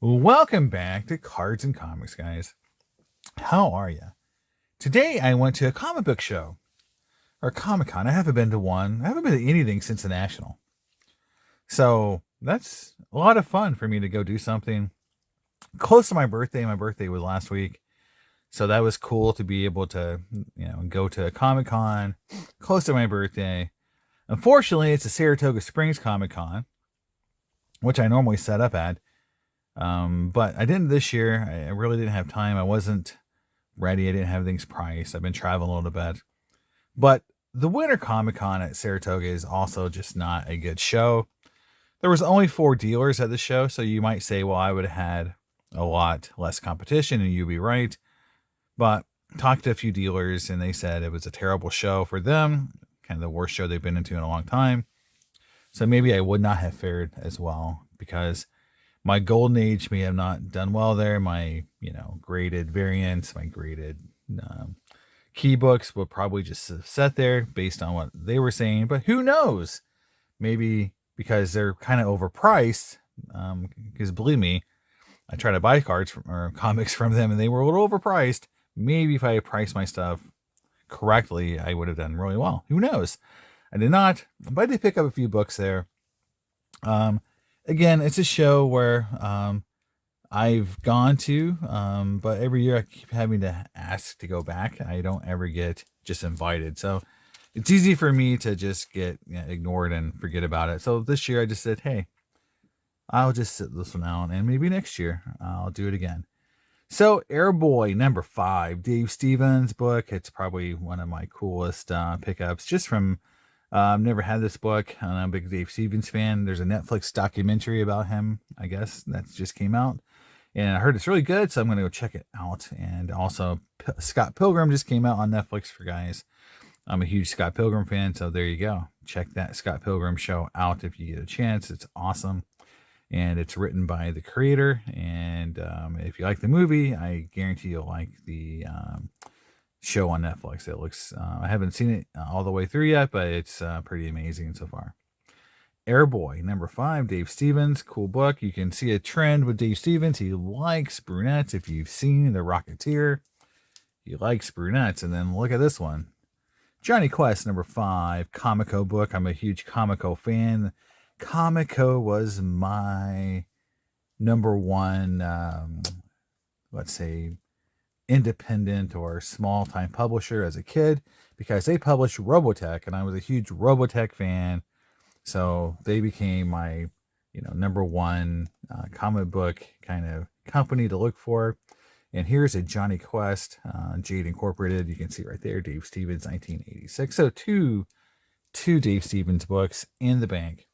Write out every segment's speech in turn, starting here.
Welcome back to Cards and Comics, guys. How are you? Today I went to a comic book show, or Comic-Con. I haven't been to one. I haven't been to anything since the National. So that's a lot of fun for me to go do something close to my birthday. My birthday was last week. So that was cool to be able to, go to a Comic-Con close to my birthday. Unfortunately, it's a Saratoga Springs Comic-Con, which I normally set up at. But I didn't this year. I really didn't have time. I wasn't ready. I didn't have things priced. I've been traveling a little bit. But the Winter Comic Con at Saratoga is also just not a good show. There was only 4 dealers at the show, so you might say, well, I would have had a lot less competition, and you'd be right. But talked to a few dealers, and they said it was a terrible show for them, kind of the worst show they've been into in a long time. So maybe I would not have fared as well because my golden age may have not done well there. My, graded variants, my graded key books will probably just sit there based on what they were saying. But who knows? Maybe because they're kind of overpriced. Because believe me, I try to buy cards or comics from them and they were a little overpriced. Maybe if I priced my stuff correctly, I would have done really well. Who knows? I did not, but I did pick up a few books there. Again, it's a show where I've gone to, but every year I keep having to ask to go back. I don't ever get just invited. So it's easy for me to just get ignored and forget about it. So this year I just said, hey, I'll just sit this one out and maybe next year I'll do it again. So Airboy number 5, Dave Stevens book. It's probably one of my coolest pickups just from I've never had this book. I'm a big Dave Stevens fan. There's a Netflix documentary about him, I guess, that just came out. And I heard it's really good, so I'm going to go check it out. And also, Scott Pilgrim just came out on Netflix for guys. I'm a huge Scott Pilgrim fan, so there you go. Check that Scott Pilgrim show out if you get a chance. It's awesome. And it's written by the creator. And if you like the movie, I guarantee you'll like the show on Netflix. It looks I haven't seen it all the way through yet, but it's pretty amazing so far. Airboy number 5, Dave Stevens, cool book. You can see a trend with Dave Stevens. He likes brunettes. If you've seen The Rocketeer, he likes brunettes. And then look at this one, Johnny Quest number 5, Comico book. I'm a huge Comico fan. Comico was my number one let's say independent or small time publisher as a kid because they published Robotech and I was a huge Robotech fan. So they became my, number one comic book kind of company to look for. And here's a Johnny Quest, Jade Incorporated. You can see right there, Dave Stevens, 1986. So two Dave Stevens books in the bank.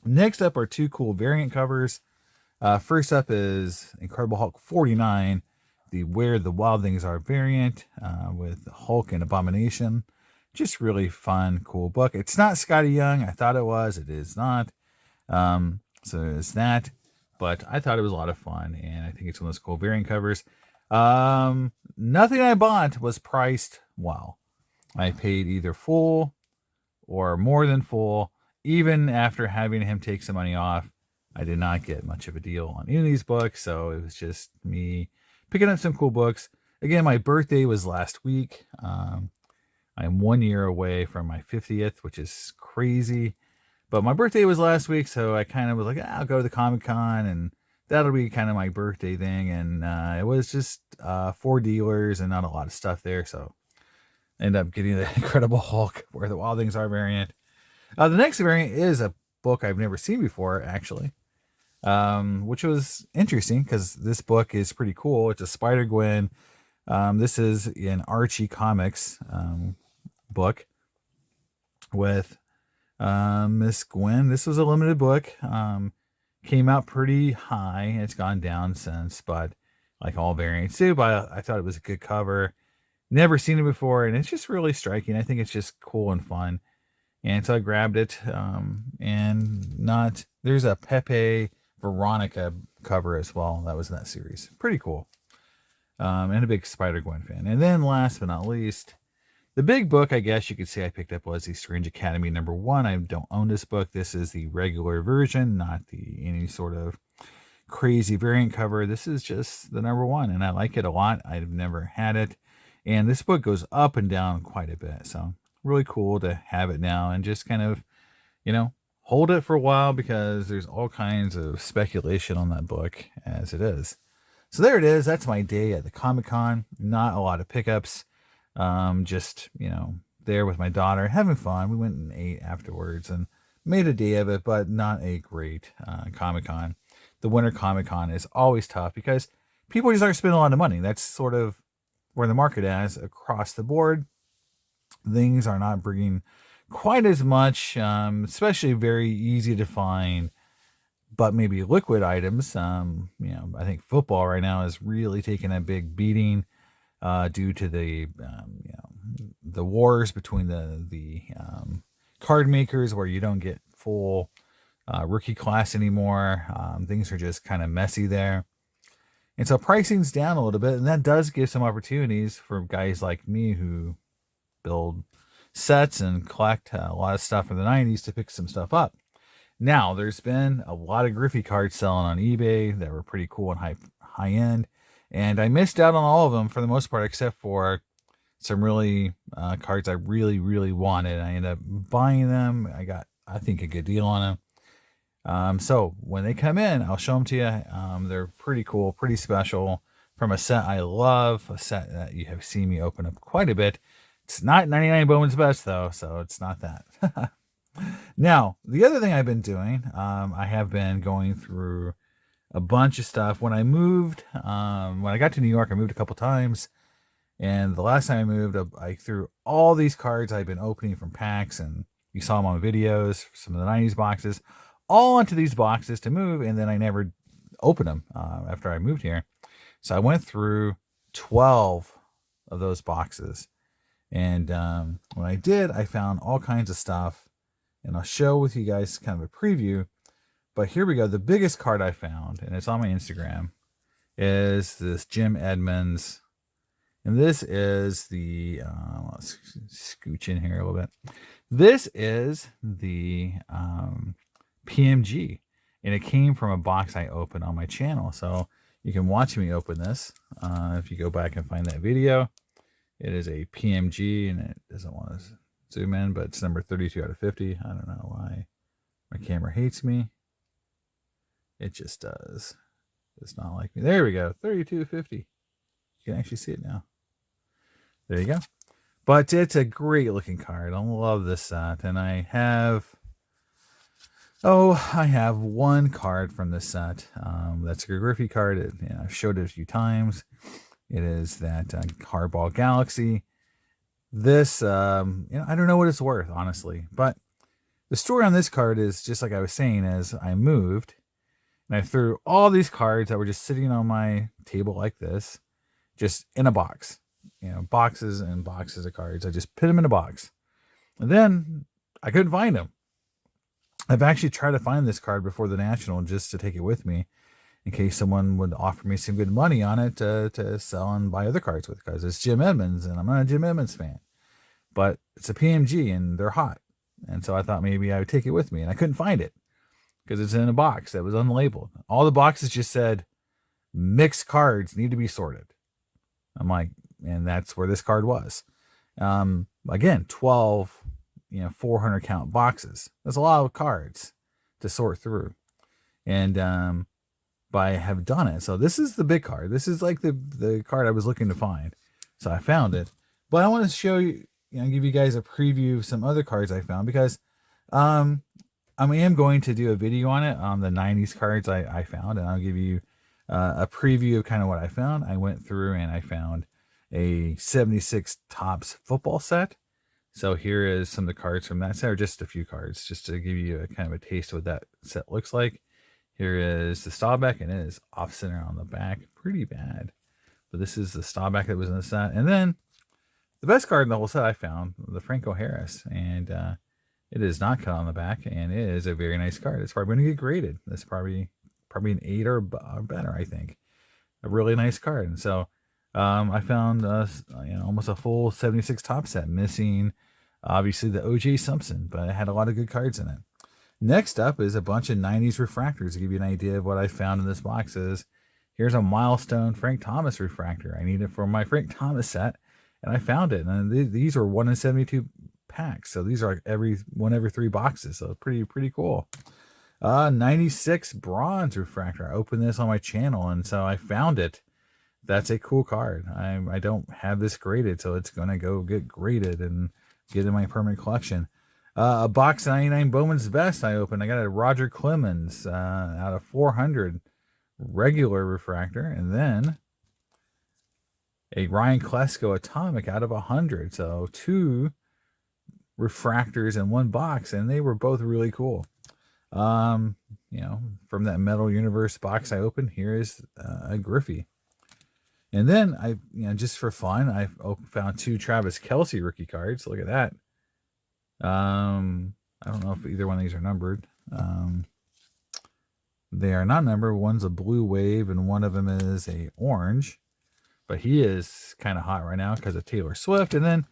Next up are 2 cool variant covers. First up is Incredible Hulk 49. The Where the Wild Things Are variant with Hulk and Abomination. Just really fun, cool book. It's not Scotty Young. I thought it was. It is not. So it's that. But I thought it was a lot of fun. And I think it's one of those cool variant covers. Nothing I bought was priced well. I paid either full or more than full. Even after having him take some money off, I did not get much of a deal on any of these books. So it was just me picking up some cool books. Again, my birthday was last week. I'm 1 year away from my 50th, which is crazy. But my birthday was last week, so I kind of was like, I'll go to the Comic-Con, and that'll be kind of my birthday thing. And it was just 4 dealers and not a lot of stuff there. So I ended up getting the Incredible Hulk, Where the Wild Things Are variant. The next variant is a book I've never seen before, actually. Which was interesting because this book is pretty cool. It's a Spider-Gwen. This is an Archie Comics book with Miss Gwen. This was a limited book. Came out pretty high. It's gone down since, but like all variants do. But I thought it was a good cover. Never seen it before, and it's just really striking. I think it's just cool and fun. And so I grabbed it. There's a Pepe Veronica cover as well. That was in that series. Pretty cool. And a big Spider-Gwen fan. And then last but not least, the big book I guess you could say I picked up was the Strange Academy #1. I don't own this book. This is the regular version, not any sort of crazy variant cover. This is just the number one, and I like it a lot. I've never had it, and this book goes up and down quite a bit. So really cool to have it now and just kind of, hold it for a while because there's all kinds of speculation on that book as it is. So there it is. That's my day at the Comic-Con. Not a lot of pickups. Just, there with my daughter, having fun. We went and ate afterwards and made a day of it, but not a great Comic-Con. The Winter Comic-Con is always tough because people just aren't spending a lot of money. That's sort of where the market is across the board. Things are not bringing quite as much, especially very easy to find, but maybe liquid items. I think football right now is really taking a big beating due to the wars between the card makers, where you don't get full rookie class anymore. Things are just kind of messy there. And so pricing's down a little bit, and that does give some opportunities for guys like me who build sets and collect a lot of stuff from the 90s to pick some stuff up. Now, there's been a lot of Griffey cards selling on eBay that were pretty cool and high end, and I missed out on all of them for the most part, except for some really cards I really, really wanted. I ended up buying them. I got, I think, a good deal on them. So when they come in, I'll show them to you. They're pretty cool, pretty special, from a set I love, a set that you have seen me open up quite a bit. It's not 99 Bowman's Best, though, so it's not that. Now, the other thing I've been doing, I have been going through a bunch of stuff. When I moved, when I got to New York, I moved a couple times. And the last time I moved, I threw all these cards I've been opening from packs, and you saw them on videos, some of the 90s boxes, all onto these boxes to move, and then I never opened them after I moved here. So I went through 12 of those boxes. And when I did, I found all kinds of stuff, and I'll show with you guys kind of a preview. But here we go. The biggest card I found, and it's on my Instagram, is this Jim Edmonds. And this is the, let's scooch in here a little bit. This is the PMG, and it came from a box I opened on my channel. So you can watch me open this if you go back and find that video. It is a PMG, and it doesn't want to zoom in, but it's number 32 out of 50. I don't know why my camera hates me. It just does. It's not like me. There we go. 3250. You can actually see it now. There you go. But it's a great looking card. I love this set. And I have one card from this set. That's a Griffey card. I've showed it a few times. It is that Hardball Galaxy. This, I don't know what it's worth, honestly. But the story on this card is just like I was saying, as I moved, and I threw all these cards that were just sitting on my table like this, just in a box. Boxes and boxes of cards. I just put them in a box. And then I couldn't find them. I've actually tried to find this card before the National just to take it with me, in case someone would offer me some good money on it to sell and buy other cards with, because it's Jim Edmonds, and I'm not a Jim Edmonds fan. But it's a PMG, and they're hot. And so I thought maybe I would take it with me, and I couldn't find it, because it's in a box that was unlabeled. All the boxes just said, mixed cards need to be sorted. I'm like, and that's where this card was. Again, 12, 400 count boxes. That's a lot of cards to sort through. And, but I have done it. So this is the big card. This is like the card I was looking to find. So I found it. But I want to show you, give you guys a preview of some other cards I found, because I am going to do a video on it, on the 90s cards I found, and I'll give you a preview of kind of what I found. I went through and I found a 76 Topps football set. So here is some of the cards from that set, or just a few cards, just to give you a kind of a taste of what that set looks like. Here is the Staubach, and it is off center on the back, pretty bad. But this is the Staubach that was in the set. And then the best card in the whole set I found, the Franco Harris, and it is not cut on the back, and it is a very nice card. It's probably going to get graded. It's probably an 8 or better, I think. A really nice card. And so I found almost a full 76 Topps set, missing obviously the O.J. Simpson, but it had a lot of good cards in it. Next up is a bunch of 90s refractors to give you an idea of what I found in this box. Here's a milestone Frank Thomas refractor. I need it for my Frank Thomas set, and I found it. And these are 1 in 72 packs, so these are like every 3 boxes. So pretty cool. 96 bronze refractor. I opened this on my channel, and so I found it. That's a cool card. I don't have this graded, so it's gonna go get graded and get in my permanent collection. A box 99 Bowman's Best I opened. I got a Roger Clemens out of 400 regular refractor, and then a Ryan Klesko Atomic out of 100. So 2 refractors in one box, and they were both really cool. From that Metal Universe box I opened, here is a Griffey. And then I, just for fun, I found 2 Travis Kelce rookie cards. Look at that. I don't know if either one of these are numbered. They are not numbered. One's a blue wave and one of them is a orange. But he is kind of hot right now because of Taylor Swift. And then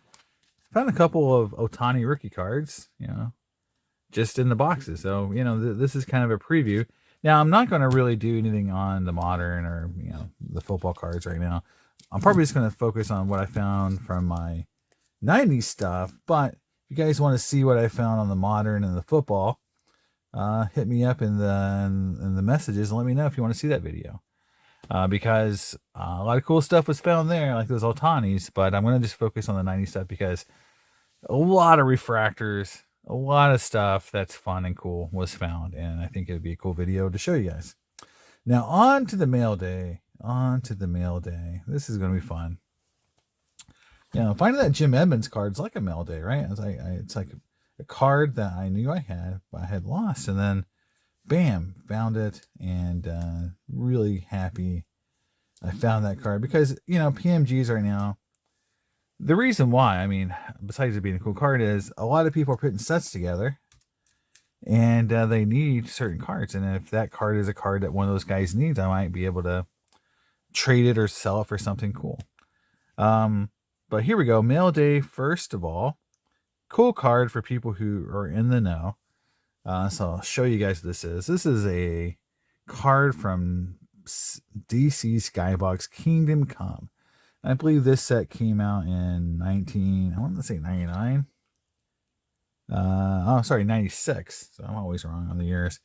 found a couple of Ohtani rookie cards, just in the boxes. So, this is kind of a preview. Now, I'm not going to really do anything on the modern or, the football cards right now. I'm probably just going to focus on what I found from my 90s stuff. But if you guys want to see what I found on the modern and the football, hit me up in the messages and let me know if you want to see that video. Because a lot of cool stuff was found there, like those Ohtanis. But I'm going to just focus on the 90s stuff because a lot of refractors, a lot of stuff that's fun and cool was found, and I think it would be a cool video to show you guys. Now, on to the mail day. This is going to be fun. Finding that Jim Edmonds card is like a mail day, right? It's like a card that I knew I had, but I had lost, and then, bam, found it, and really happy I found that card because, PMGs right now, the reason why, besides it being a cool card, is a lot of people are putting sets together and they need certain cards. And if that card is a card that one of those guys needs, I might be able to trade it or sell it for something cool. But here we go. Mail day, first of all. Cool card for people who are in the know. So I'll show you guys what this is. This is a card from DC Skybox Kingdom Come. I believe this set came out in 99. 96. So I'm always wrong on the years.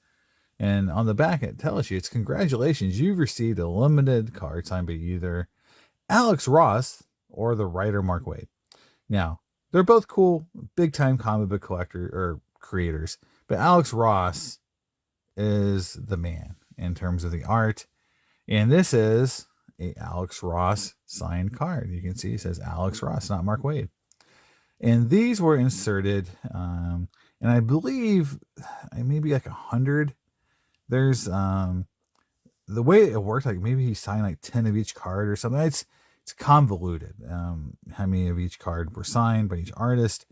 And on the back, it tells you, it's congratulations. You've received a limited card signed by either Alex Ross or the writer Mark Waid. Now, they're both cool, big time comic book collector or creators. But Alex Ross is the man in terms of the art. And this is a Alex Ross signed card. You can see it says Alex Ross, not Mark Waid. And these were inserted, and I believe maybe like 100. There's the way it worked, like maybe he signed like 10 of each card or something. It's convoluted. How many of each card were signed by each artist,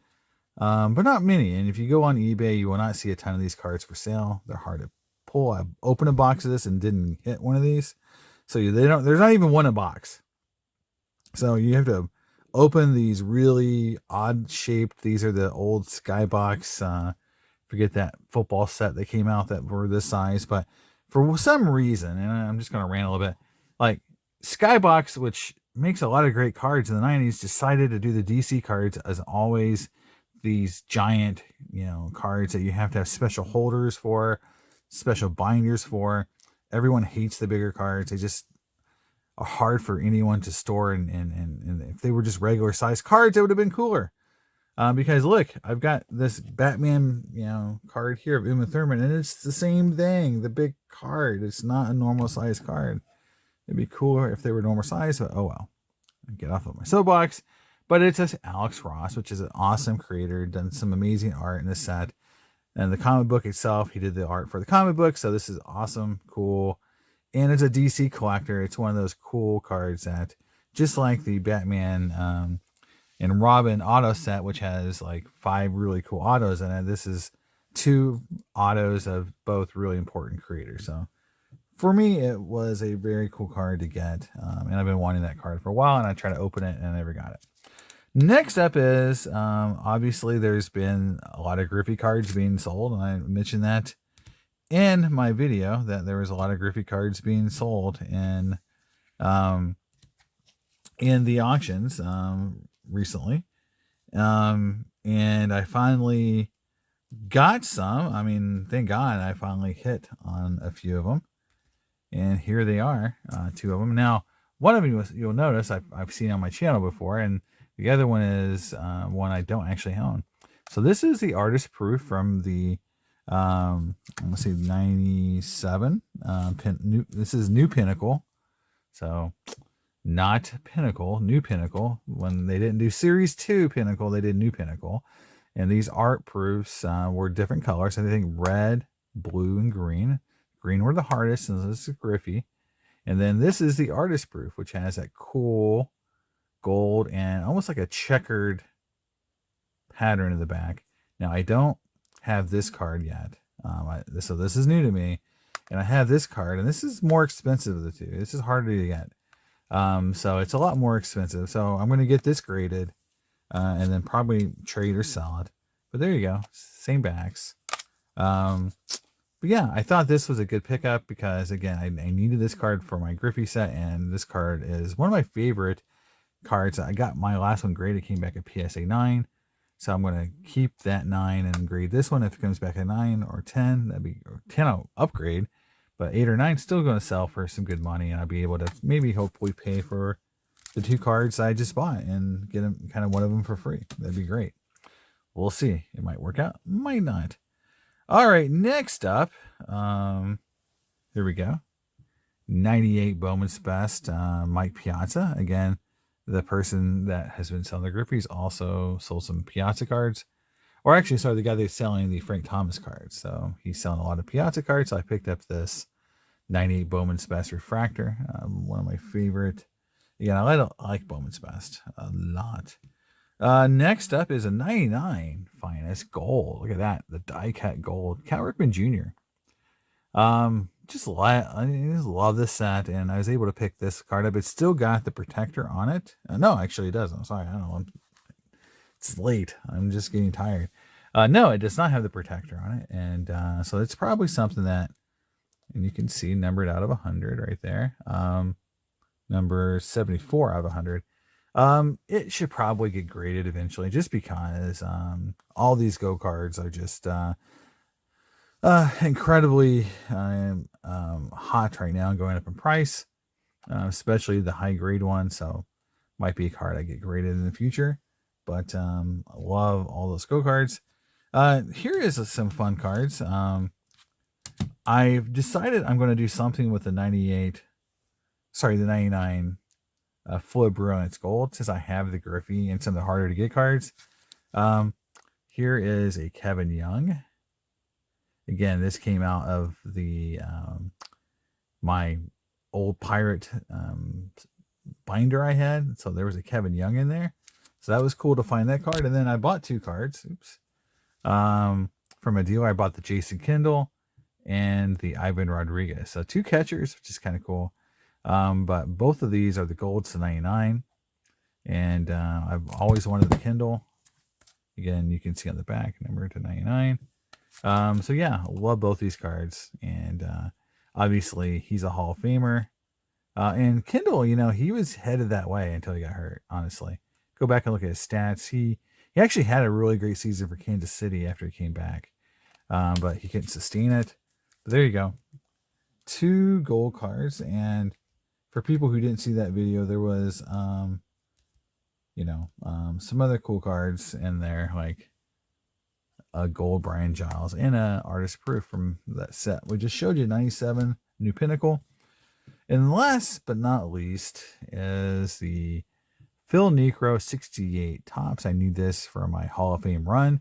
but not many. And if you go on eBay, you will not see a ton of these cards for sale. They're hard to pull. I opened a box of this and didn't hit one of these. So there's not even one in a box. So you have to open these really odd shaped. These are the old Skybox. Forget that football set that came out that were this size. But for some reason, and I'm just going to rant a little bit, like Skybox, which makes a lot of great cards in the 90s, decided to do the DC cards as always these giant, cards that you have to have special holders for, special binders for. Everyone hates the bigger cards. They just are hard for anyone to store. And if they were just regular size cards, it would have been cooler. Because look, I've got this Batman, card here of Uma Thurman, and it's the same thing. The big card. It's not a normal size card. It'd be cooler if they were normal size, but oh well. Get off of my soapbox. But it says Alex Ross, which is an awesome creator, done some amazing art in this set. And the comic book itself, he did the art for the comic book. So this is awesome, cool. And it's a DC collector. It's one of those cool cards that, just like the Batman and Robin auto set, which has like 5 really cool autos in it, this is 2 autos of both really important creators. So for me, it was a very cool card to get. And I've been wanting that card for a while, and I tried to open it and I never got it. Next up is obviously there's been a lot of Griffey cards being sold, and I mentioned that in my video that there was a lot of Griffey cards being sold um, in the auctions recently, and I finally got some. I mean, thank God I finally hit on a few of them, and here they are, two of them. Now, one of them you'll notice I've seen on my channel before, and the other one is one I don't actually own. So this is the artist proof from the let's see, 97. This is New Pinnacle. So not Pinnacle, New Pinnacle. When they didn't do Series 2 Pinnacle, they did New Pinnacle. And these art proofs were different colors. I think red, blue, and green. Green were the hardest, and this is Griffey. And then this is the artist proof, which has that cool gold and almost like a checkered pattern in the back. Now, I don't have this card yet. So this is new to me. And I have this card, and this is more expensive of the two. This is harder to get. So it's a lot more expensive. So I'm going to get this graded and then probably trade or sell it. But there you go. Same backs. But yeah, I thought this was a good pickup because, again, I needed this card for my Griffey set, and this card is one of my favorite cards. I got my last one graded, came back a PSA 9. So I'm going to keep that 9 and grade this one. If it comes back a 9 or 10, that'd be 10 I'll upgrade. But 8 or 9 still going to sell for some good money, and I'll be able to maybe hopefully pay for the two cards I just bought and get them, kind of one of them for free. That'd be great. We'll see. It might work out, might not. All right, next up, here we go. 98 Bowman's Best, Mike Piazza. Again, the person that has been selling the Griffies also sold some Piazza cards. Or actually, sorry, the guy that's selling the Frank Thomas cards. So he's selling a lot of Piazza cards. So I picked up this 98 Bowman's Best Refractor, one of my favorite. Again, I like Bowman's Best a lot. Next up is a 99 Finest Gold. Look at that, the die cut gold. Cal Ripken Jr. I just love this set, and I was able to pick this card up. It's still got the protector on it. No, actually it doesn't. I'm sorry, I don't know. It's late. I'm just getting tired. No, it does not have the protector on it, and so it's probably something that, and you can see numbered out of 100 right there. Number 74 out of 100. It should probably get graded eventually, just because all these go cards are just incredibly hot right now and going up in price, especially the high grade one. So might be a card I get graded in the future, but I love all those go cards. Here is some fun cards. I've decided I'm going to do something with the 99 Floyd Brilliance Gold, since I have the Griffey and some of the harder to get cards. Here is a Kevin Young. Again, this came out of the my old Pirate binder I had. So there was a Kevin Young in there. So that was cool to find that card. And then I bought two cards. From a dealer. I bought the Jason Kendall and the Ivan Rodriguez. So two catchers, which is kind of cool. But both of these are the golds to 99. And I've always wanted the Kendall. Again, you can see on the back, number to 99. So yeah, love both these cards. And obviously, he's a Hall of Famer. And Kendall, he was headed that way until he got hurt, honestly. Go back and look at his stats. He actually had a really great season for Kansas City after he came back. But he couldn't sustain it. But there you go. Two gold cards. And for people who didn't see that video, there was, some other cool cards in there, like a gold Brian Giles and a artist proof from that set. We just showed you 97 New Pinnacle. And last but not least is the Phil Necro 68 Topps. I need this for my Hall of Fame run.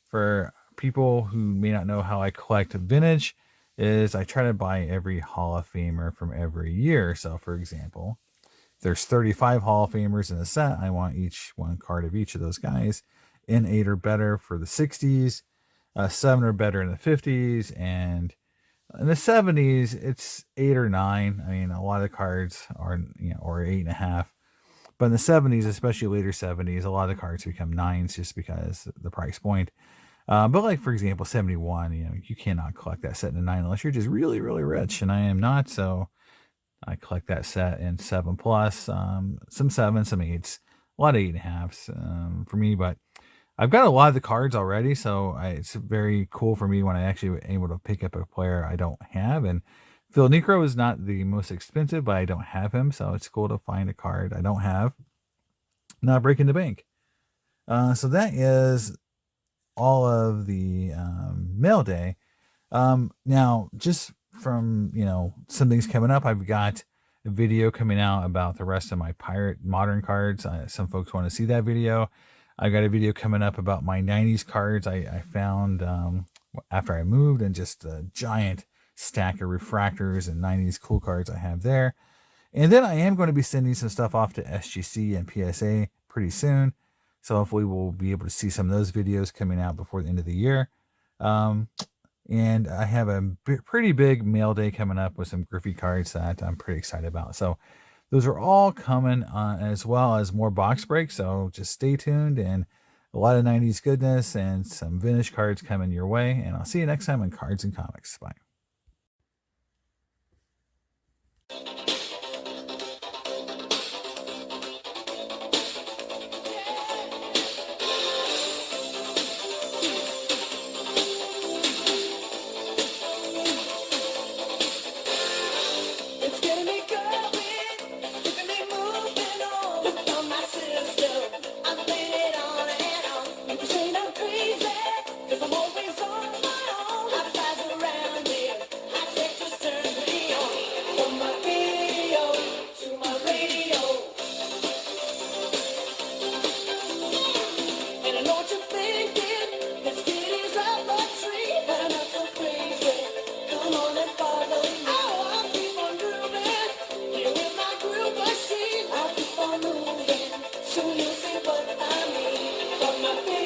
For people who may not know how I collect vintage, is I try to buy every Hall of Famer from every year. So, for example, there's 35 Hall of Famers in a set. I want one card of each of those guys. In 8 or better for the 60s, 7 or better in the 50s, and in the 70s, it's 8 or 9. I mean, a lot of cards are, or 8.5. But in the 70s, especially later 70s, a lot of the cards become nines just because the price point. But like for example, 71, you cannot collect that set in a nine unless you're just really, really rich, and I am not. So I collect that set in seven plus, some sevens, some eights, a lot of eight and a halves for me. But I've got a lot of the cards already, so it's very cool for me when I actually were able to pick up a player I don't have. And Phil Necro is not the most expensive, but I don't have him, so it's cool to find a card I don't have, not breaking the bank. So that is all of the mail day. Now, just from some things coming up, I've got a video coming out about the rest of my pirate modern cards. Some folks want to see that video. I've got a video coming up about my 90s cards I found after I moved, and just a giant stack of refractors and 90s cool cards I have there. And then I am going to be sending some stuff off to SGC and PSA pretty soon. So hopefully we'll be able to see some of those videos coming out before the end of the year. And I have a pretty big mail day coming up with some Griffey cards that I'm pretty excited about. So those are all coming, as well as more box breaks. So just stay tuned, and a lot of 90s goodness and some vintage cards coming your way. And I'll see you next time on Cards and Comics. Bye. So you see what I mean.